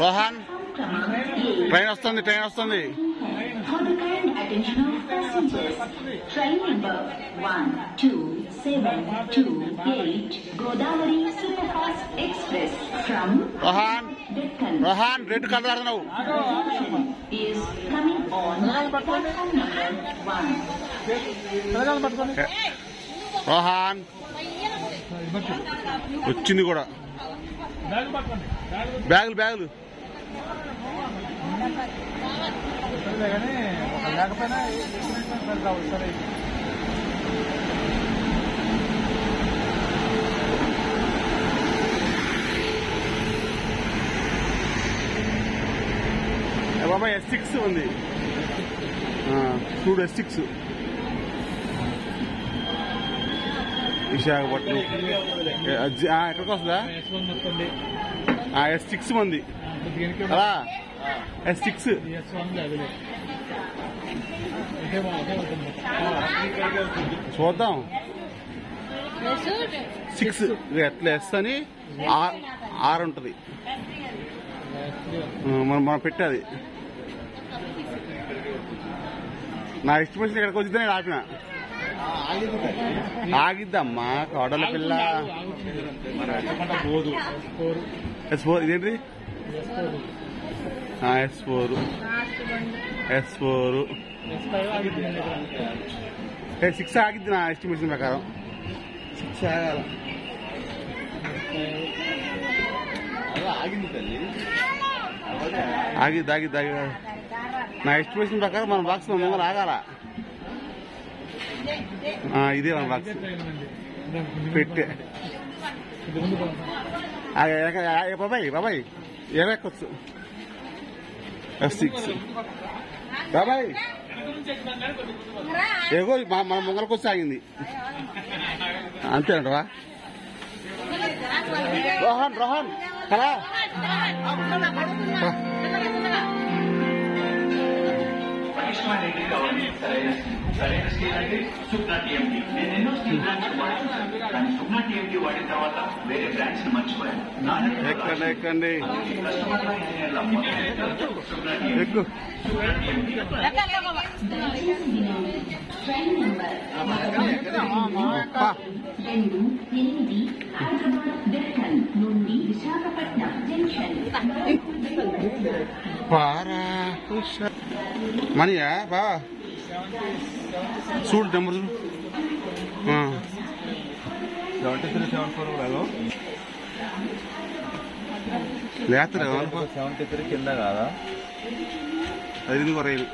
Rohan train వస్తుంది For the kind attention of passengers, train number 12728 Godavari Superfast Express from Deccan red colour is coming on platform number 1. Rohan వచ్చింది కూడా బ్యాగులు బాబా S6 ఉంది చూడు S6 Visakhapatnam ఎక్కడికి వస్తుందా S6 ఉంది అలా S6 చూద్దాం 6 ఎట్లా S అని R ఉంటుంది మనం పెట్టాది నా ఎస్టిమేషన్ ఇక్కడికి వచ్చింది నేను ఆపిన ఆగిద్దమ్మా కోడల పిల్ల S4 ఇదేంటి S4 6 ఆగిద్ది నా ఎస్టిమేషన్ ప్రకారం 6 ఆగిద్ది నా ఎస్టిమేషన్ ప్రకారం మన బాక్స్ ముందు ఆగాల ఇదే మన బాక్స్ పెట్టే బాబాయ్ ఎక్కొచ్చు S6 బాబాయ్ ఏగో మన ముంగలకు వచ్చి ఆగింది అంతేనంటవా రోహన్ కదా సరైన స్టీల్ అంటే సుప్నా TMT. నేను ఎన్నో స్టీల్ బ్రాండ్స్ వాడుతున్నాను, కానీ సుప్నా TMT వాడిన తర్వాత వేరే బ్రాండ్స్ మర్చిపోయాను. ఎక్కండి మనీయా బా చూడు నెంబర్ 7374 లేతరా 73 కింద కాదా 5 కొరైదు